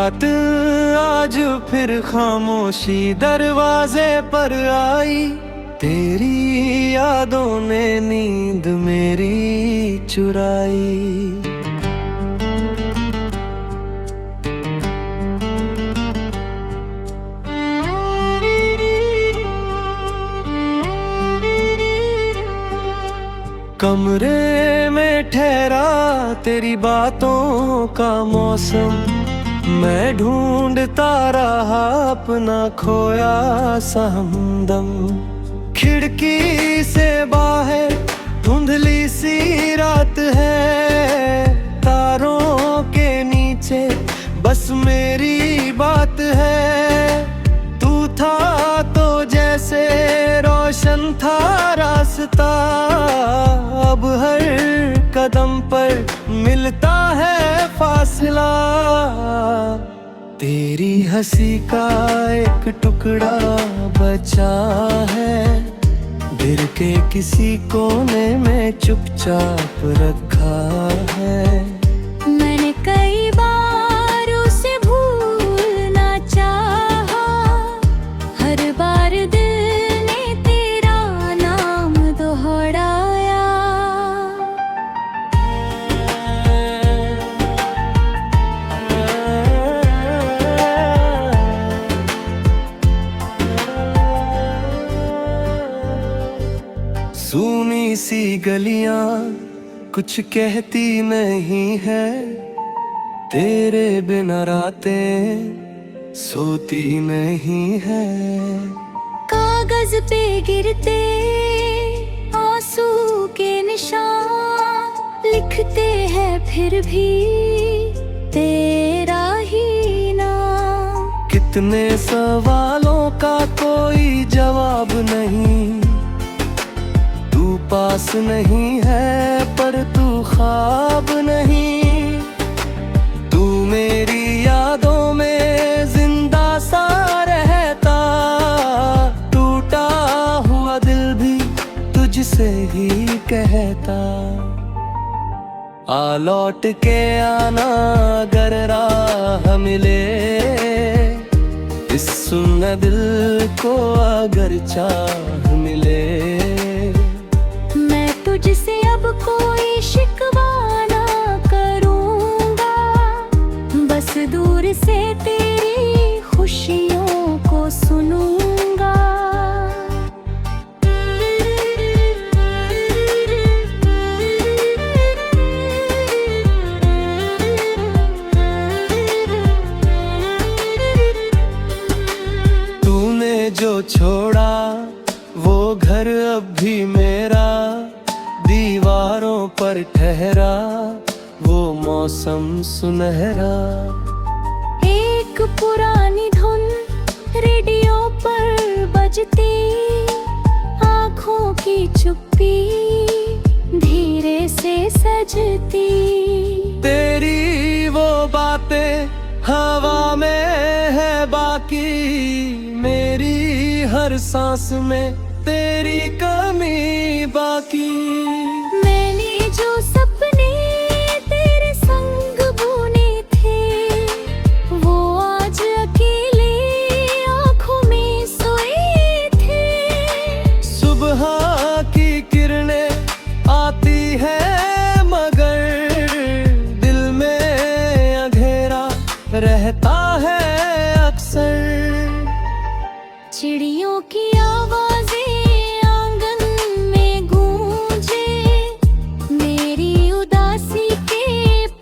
रात आज फिर खामोशी दरवाजे पर आई, तेरी यादों ने नींद मेरी चुराई। कमरे में ठहरा तेरी बातों का मौसम, मैं ढूंढता रहा अपना खोया सा हमदम। खिड़की से बाहर धुंधली सी रात है, तारों के नीचे बस मेरी बात है। तू था तो जैसे रोशन था रास्ता, अब हर कदम पर मिलता है फासला। तेरी हंसी का एक टुकड़ा बचा है, दिल के किसी कोने में चुपचाप रखा है। मैंने कई बार उसे भूलना चाहा, हर बार दिल ने तेरा नाम दोहराया। सूनी सी गलियां कुछ कहती नहीं है, तेरे बिना रातें सोती नहीं है। कागज पे गिरते आंसू के निशान, लिखते हैं फिर भी तेरा ही नाम। कितने सवालों का कोई जवाब नहीं, तू पास नहीं है पर तू ख्वाब नहीं। तू मेरी यादों में जिंदा सा रहता, टूटा हुआ दिल भी तुझसे ही कहता। आ लौट के आना अगर राह मिले, इस सुन्न दिल को अगर चाह मिले। तुझसे अब कोई शिकवा ना करूँगा, बस दूर से तेरी खुशियों को सुनूंगा। तूने जो छोड़ा वो घर अब भी मेरा, दीवारों पर ठहरा वो मौसम सुनहरा। एक पुरानी धुन रेडियो पर बजती, आँखों की चुप्पी धीरे से सजती। तेरी वो बातें हवा में है बाकी, मेरी हर सांस में तेरी कमी बाकी। मैंने जो सपने तेरे संग बुने थे, वो आज अकेले आँखों में सोए थे। सुबह की किरणें आती है मगर दिल में अंधेरा रहता है अक्सर। चिड़ियों की आवाजें आंगन में गूंजे, मेरी उदासी के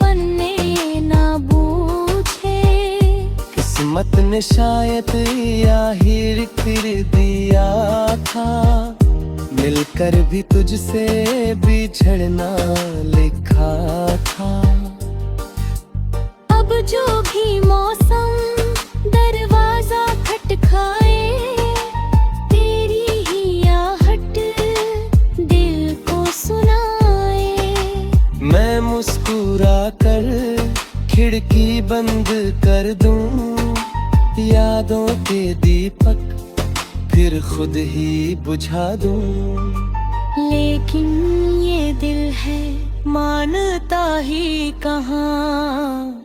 पन्ने ना बूझे। किस्मत ने शायद या हीर फिर दिया था, मिलकर भी तुझसे बिछड़ना लिखा था। अब जो भी मौसम दरवाजा खटखाए, तेरी ही आहट दिल को सुनाए। मैं मुस्कुरा कर खिड़की बंद कर दूं, यादों के दीपक फिर खुद ही बुझा दूं। लेकिन ये दिल है मानता ही कहाँ।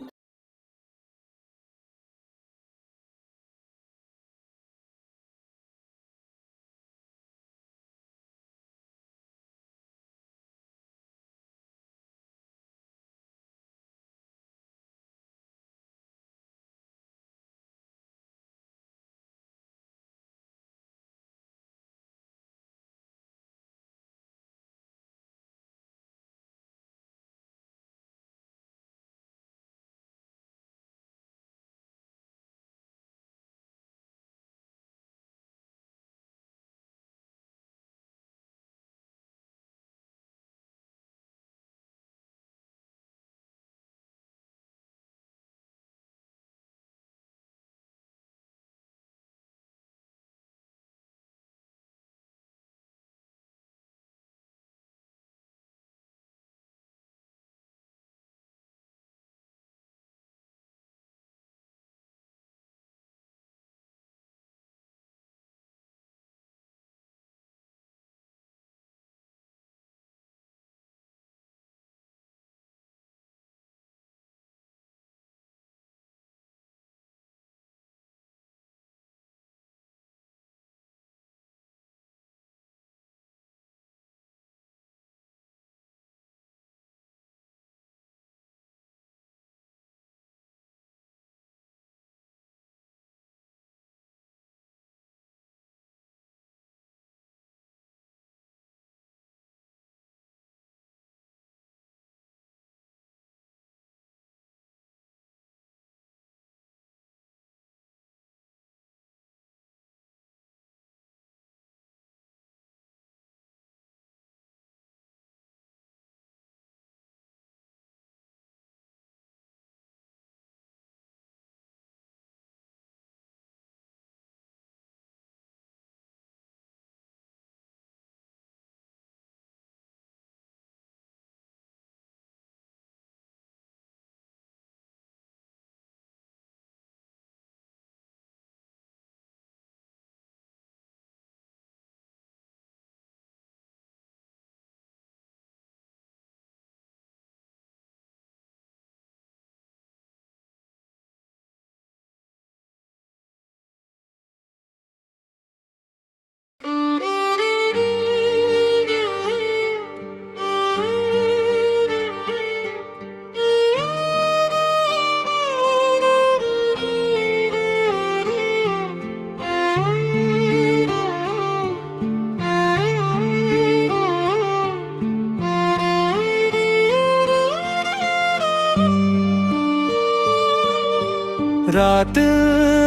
रात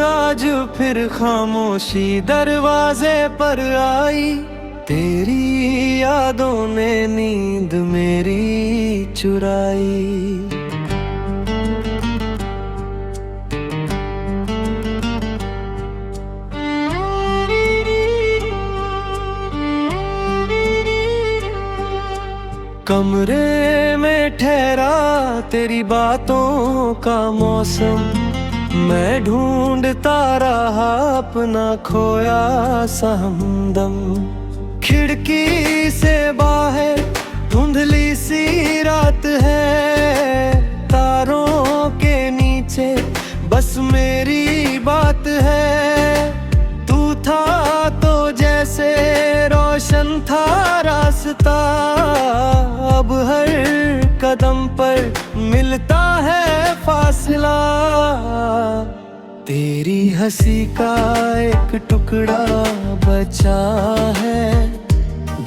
आज फिर खामोशी दरवाजे पर आई, तेरी यादों ने नींद मेरी चुराई। कमरे में ठहरा तेरी बातों का मौसम, मैं ढूंढता रहा अपना खोया सा हमदम। खिड़की से बाहर धुंधली सी रात है, तारों के नीचे बस मेरी बात है। तू था तो जैसे रोशन था रास्ता, अब हर कदम पर मिलता है फासला। तेरी हंसी का एक टुकड़ा बचा है,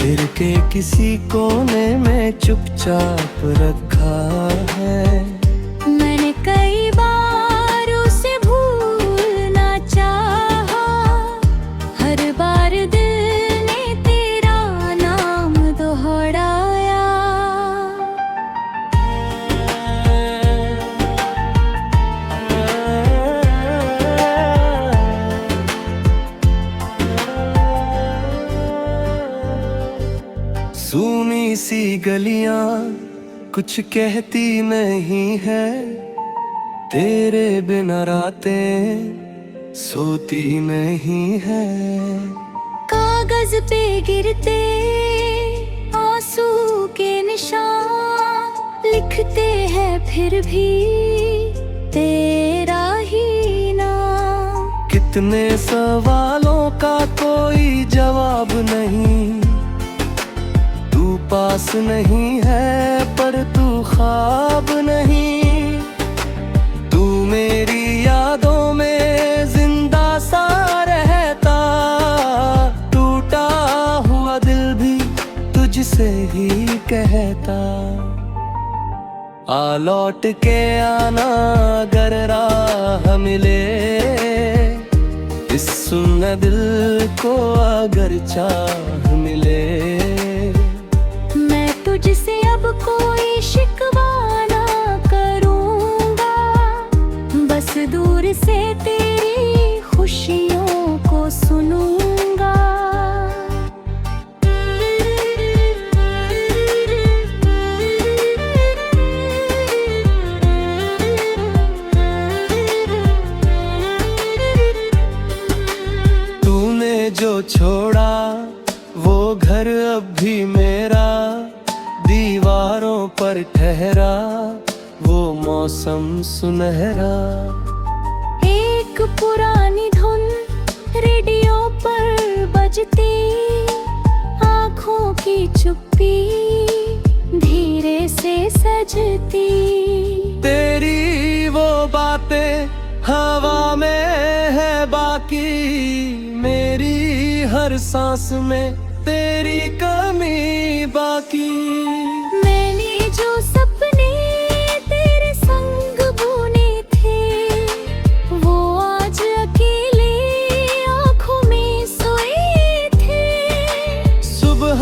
दिल के किसी कोने में चुपचाप रखा है। मैंने कई बार उसे भूलना चाहा, हर बार दिल ने तेरा नाम दोहराया। सूनी सी गलियां कुछ कहती नहीं है, तेरे बिना रातें सोती नहीं है। कागज पे गिरते आंसू के निशान, लिखते हैं फिर भी तेरा ही नाम। कितने सवालों का कोई जवाब नहीं, तू पास नहीं है पर तू ख्वाब नहीं। तू मेरी यादों में जिंदा सा रहता, टूटा हुआ दिल भी तुझसे ही कहता। आ लौट के आना अगर राह मिले, इस सुन्न दिल को अगर चाह मिले। तुझसे अब कोई शिकवा ना करूंगा, बस दूर से तेरी खुशियों को सुनूंगा। तूने जो छोड़ा वो घर अब भी मेरा, दीवारों पर ठहरा वो मौसम सुनहरा। एक पुरानी धुन रेडियो पर बजती, आँखों की चुप्पी धीरे से सजती। तेरी वो बातें हवा में है बाकी, मेरी हर सांस में तेरी कमी बाकी। मैंने जो सपने तेरे संग बुने थे, वो आज अकेले आँखों में सोए थे। सुबह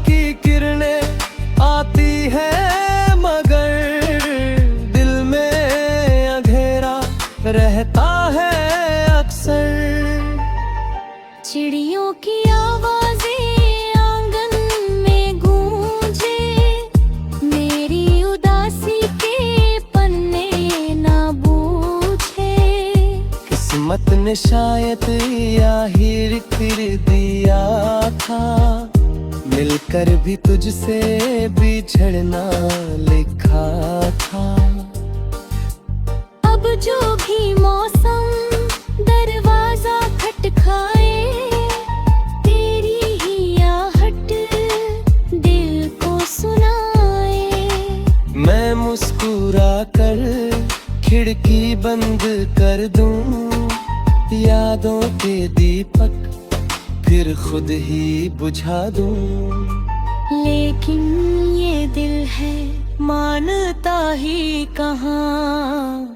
की किरणें आती है मगर दिल में अंधेरा रहता है अक्सर। चिड़ियों की आवाजें आंगन में गूंजे, मेरी उदासी के पन्ने ना बूझे। किस्मत ने शायद याहिर कर दिया था, मिलकर भी तुझसे बिछड़ना लिखा था। अब जो भी मौसम दरवाजा खटखाए, तेरी ही आहट दिल को सुनाए। मैं मुस्कुरा कर खिड़की बंद कर दूं, यादों के दीपक फिर खुद ही बुझा दूं। लेकिन ये दिल है मानता ही कहाँ।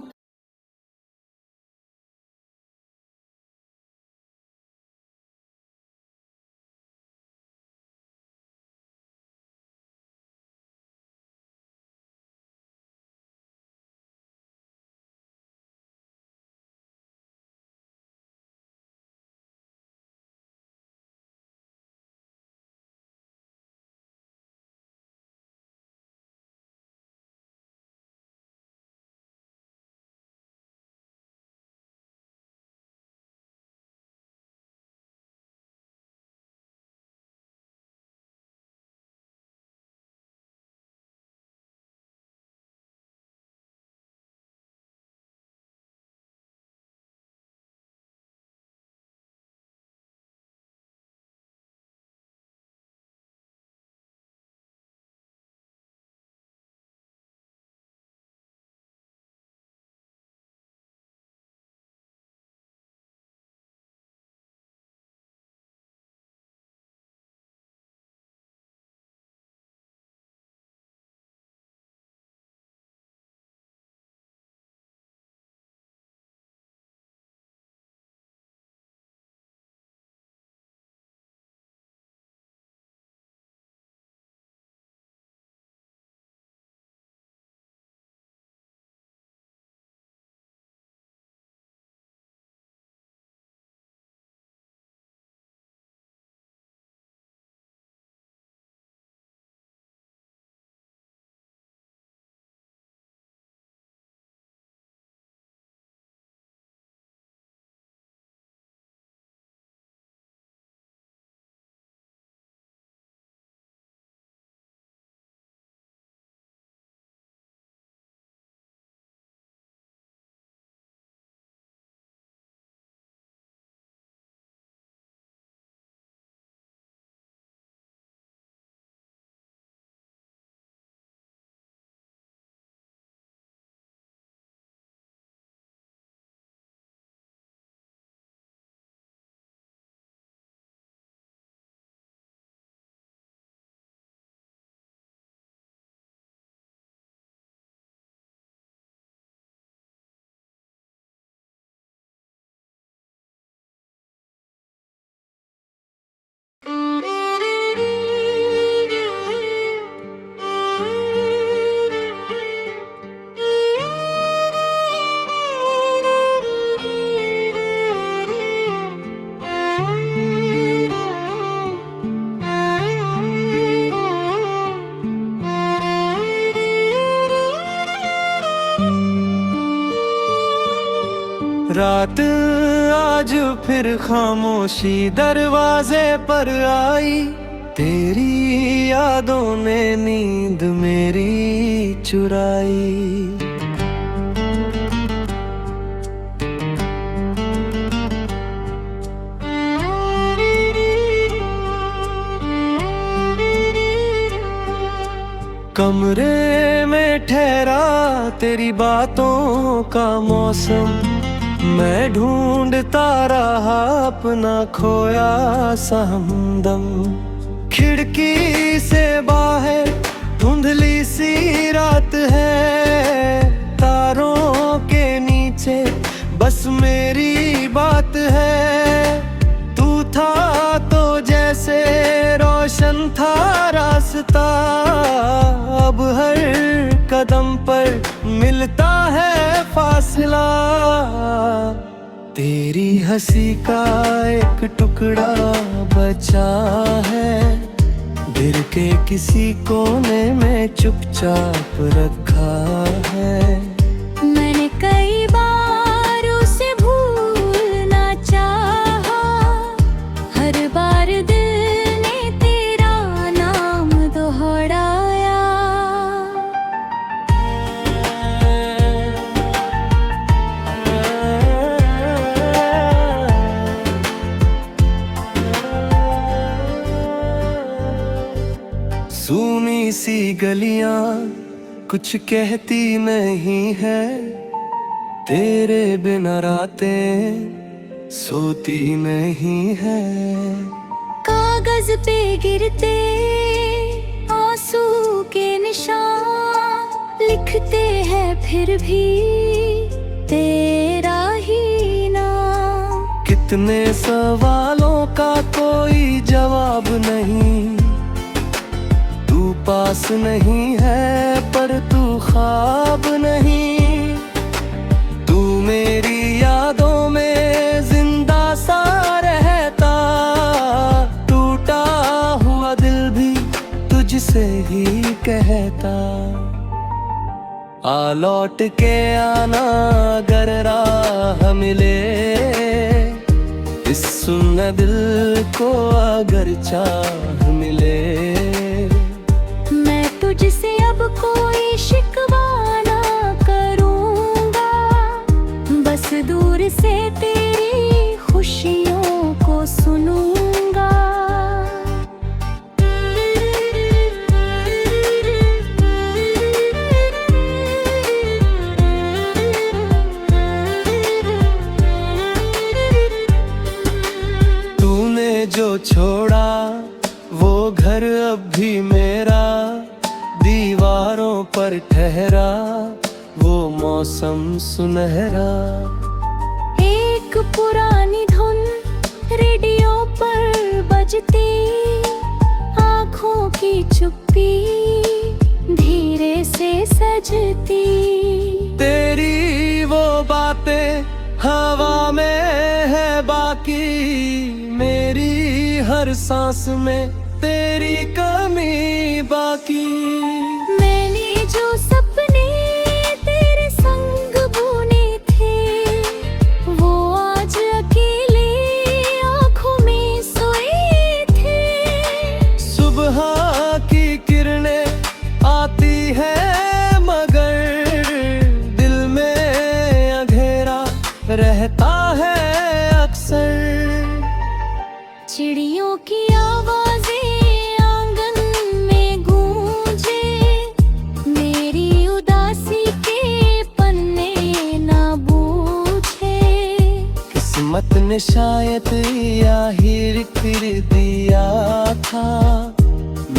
रात आज फिर खामोशी दरवाजे पर आई, तेरी यादों ने नींद मेरी चुराई। कमरे में ठहरा तेरी बातों का मौसम, मैं ढूंढता रहा अपना खोया सा हमदम। खिड़की से बाहर धुंधली सी रात है, तारों के नीचे बस मेरी बात है। तू था तो जैसे रोशन था रास्ता, अब हर कदम पर मिलता है फासला। तेरी हंसी का एक टुकड़ा बचा है, दिल के किसी कोने में चुपचाप रखा है। मैंने कई बार उसे भूलना चाहा, हर बार दिल ने तेरा नाम दोहराया। सूनी सी गलियां कुछ कहती नहीं है, तेरे बिना रातें सोती नहीं है। कागज पे गिरते आंसू के निशान, लिखते हैं फिर भी तेरा ही नाम। कितने सवालों का कोई जवाब नहीं, तू पास नहीं है पर तू ख्वाब नहीं। तू मेरी यादों में जिंदा सा रहता, टूटा हुआ दिल भी तुझसे ही कहता। आ लौट के आना अगर राह मिले, इस सुन्न दिल को अगर चाह मिले। तुझसे अब कोई शिकवा ना करूँगा, बस दूर से तेरी खुशियों को सुनूंगा। तूने जो छोड़ा वो घर अब भी मेरा, दीवारों पर ठहरा वो मौसम सुनहरा। एक पुरानी धुन रेडियो पर बजती, आँखों की चुप्पी धीरे से सजती। तेरी वो बातें हवा में है बाकी, मेरी हर सांस में तेरी कमी बाकी। मैंने जो सपने तेरे संग बुने थे, वो आज अकेले आँखों में सोए थे। सुबह की किरणें आती है मगर दिल में अंधेरा रहता है अक्सर। चिड़ियों की आवाजें आंगन में गूंजे, मेरी उदासी के पन्ने ना बूझे। किस्मत ने शायद आखिर फिर दिया था,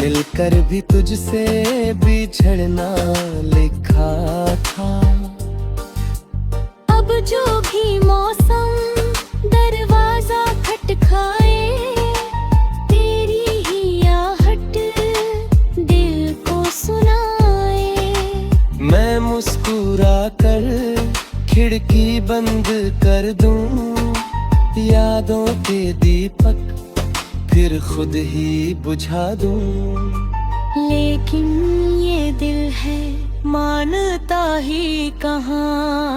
मिलकर भी तुझसे बिछड़ना लिखा था। अब जो भी मौसम दरवाजा खटखाए, तेरी ही आहट दिल को सुनाए। मैं मुस्कुरा कर खिड़की बंद कर दूं, यादों के दीपक फिर खुद ही बुझा दूं। लेकिन ये दिल है मानता ही कहाँ।